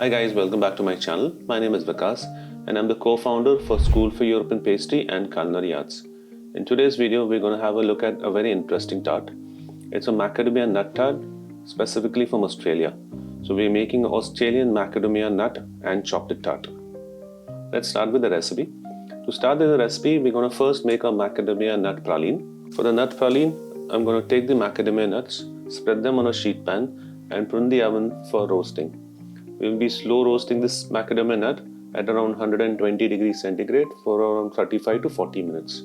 Hi guys, welcome back to my channel. My name is Vikas and I'm the co-founder for School for European Pastry and Culinary Arts. In today's video, we're going to have a look at a very interesting tart. It's a macadamia nut tart, specifically from Australia. So we're making an Australian macadamia nut and chocolate tart. Let's start with the recipe. To start with the recipe, we're going to first make a macadamia nut praline. For the nut praline, I'm going to take the macadamia nuts, spread them on a sheet pan and put in the oven for roasting. We will be slow roasting this macadamia nut at around 120 degrees centigrade for around 35 to 40 minutes.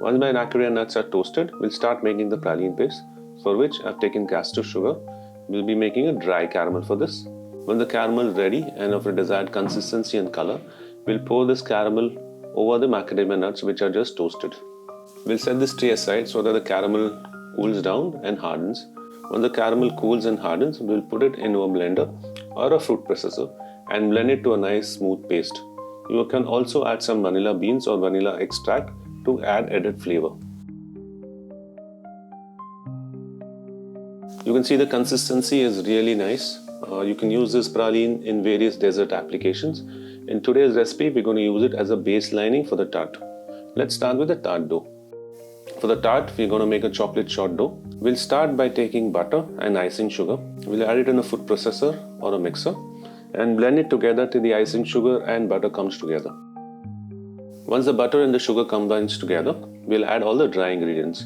Once my macadamia nuts are toasted, we'll start making the praline paste, for which I've taken custard sugar. We'll be making a dry caramel for this. When the caramel is ready and of a desired consistency and color, we'll pour this caramel over the macadamia nuts which are just toasted. We'll set this tray aside so that the caramel cools down and hardens. When the caramel cools and hardens, we'll put it into a blender or a fruit processor and blend it to a nice smooth paste. You can also add some vanilla beans or vanilla extract to add added flavor. You can see the consistency is really nice. You can use this praline in various dessert applications. In today's recipe, we're going to use it as a base lining for the tart. Let's start with the tart dough. For the tart, we're going to make a chocolate short dough. We'll start by taking butter and icing sugar. We'll add it in a food processor or a mixer and blend it together till the icing sugar and butter comes together. Once the butter and the sugar combines together, we'll add all the dry ingredients.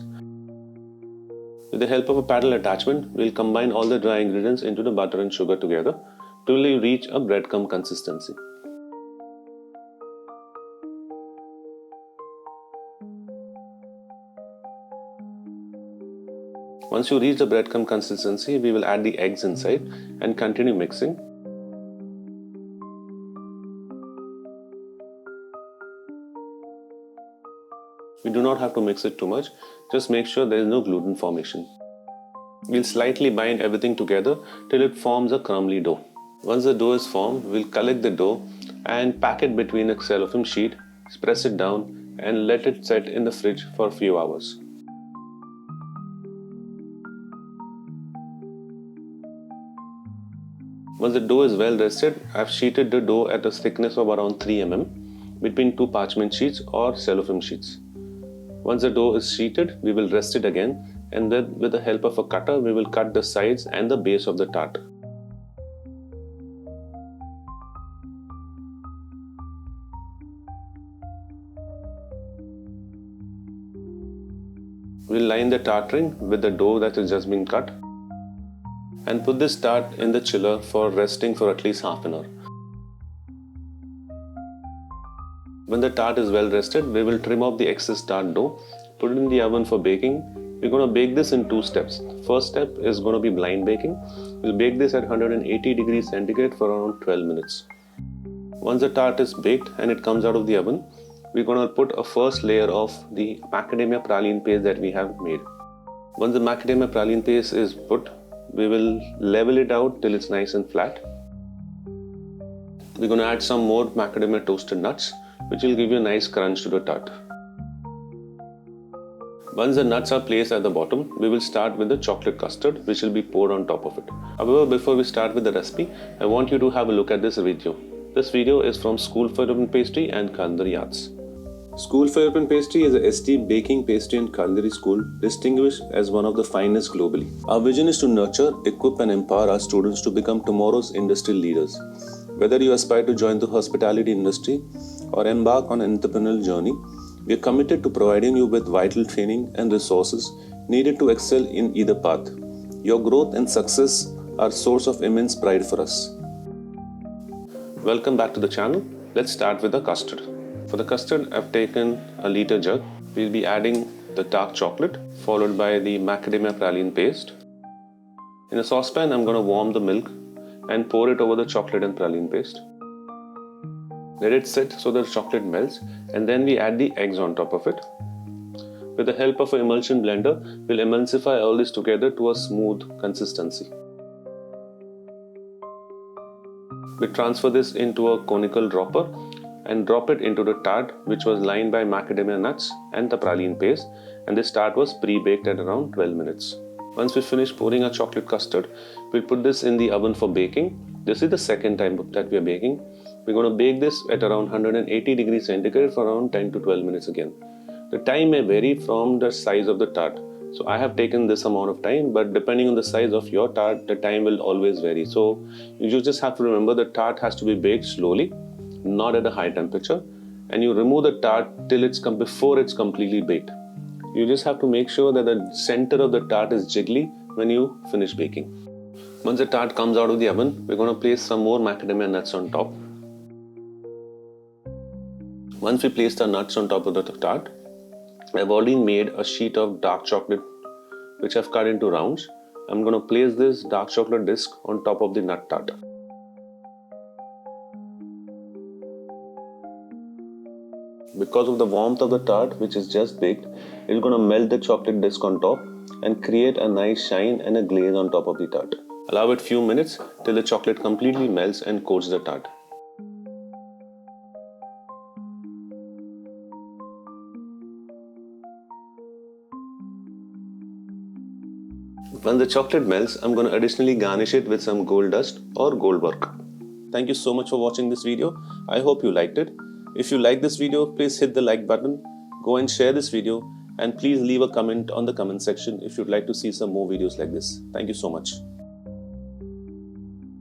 With the help of a paddle attachment, we'll combine all the dry ingredients into the butter and sugar together till we reach a breadcrumb consistency. Once you reach the breadcrumb consistency, we will add the eggs inside and continue mixing. We do not have to mix it too much, just make sure there is no gluten formation. We'll slightly bind everything together till it forms a crumbly dough. Once the dough is formed, we'll collect the dough and pack it between a cellophane sheet, press it down and let it set in the fridge for a few hours. Once the dough is well rested, I've sheeted the dough at a thickness of around 3 mm between two parchment sheets or cellophane sheets. Once the dough is sheeted, we will rest it again and then with the help of a cutter, we will cut the sides and the base of the tart. We'll line the tart ring with the dough that has just been cut and put this tart in the chiller for resting for at least half an hour. When the tart is well rested, we will trim off the excess tart dough, put it in the oven for baking. We're going to bake this in two steps. First step is going to be blind baking. We'll bake this at 180 degrees centigrade for around 12 minutes. Once the tart is baked and it comes out of the oven, we're going to put a first layer of the macadamia praline paste that we have made. Once the macadamia praline paste is put, we will level it out till it's nice and flat. We're going to add some more macadamia toasted nuts, which will give you a nice crunch to the tart. Once the nuts are placed at the bottom, we will start with the chocolate custard, which will be poured on top of it. However, before we start with the recipe, I want you to have a look at this video. This video is from School for European Pastry and Culinary Arts. School for European Pastry is a esteemed baking, pastry and culinary school distinguished as one of the finest globally. Our vision is to nurture, equip and empower our students to become tomorrow's industry leaders. Whether you aspire to join the hospitality industry or embark on an entrepreneurial journey, we are committed to providing you with vital training and resources needed to excel in either path. Your growth and success are a source of immense pride for us. Welcome back to the channel. Let's start with the custard. For the custard, I've taken a liter jug. We'll be adding the dark chocolate followed by the macadamia praline paste. In a saucepan, I'm going to warm the milk and pour it over the chocolate and praline paste. Let it sit so the chocolate melts and then we add the eggs on top of it. With the help of an emulsion blender, we'll emulsify all this together to a smooth consistency. We transfer this into a conical dropper and drop it into the tart, which was lined by macadamia nuts and the praline paste, and this tart was pre-baked at around 12 minutes. Once we finish pouring our chocolate custard, we'll put this in the oven for baking. This is the second time that we are baking. We're going to bake this at around 180 degrees centigrade for around 10 to 12 minutes again. The time may vary from the size of the tart. So I have taken this amount of time, but depending on the size of your tart, the time will always vary. So you just have to remember the tart has to be baked slowly, not at a high temperature. And you remove the tart till before it's completely baked. You just have to make sure that the center of the tart is jiggly when you finish baking. Once the tart comes out of the oven, we're going to place some more macadamia nuts on top. Once we place the nuts on top of the tart, I've already made a sheet of dark chocolate which I've cut into rounds. I'm going to place this dark chocolate disc on top of the nut tart. Because of the warmth of the tart which is just baked, it's going to melt the chocolate disc on top and create a nice shine and a glaze on top of the tart. Allow it a few minutes till the chocolate completely melts and coats the tart. When the chocolate melts, I'm going to additionally garnish it with some gold dust or gold work. Thank you so much for watching this video. I hope you liked it. If you like this video, please hit the like button, go and share this video, and please leave a comment on the comment section if you'd like to see some more videos like this. Thank you so much.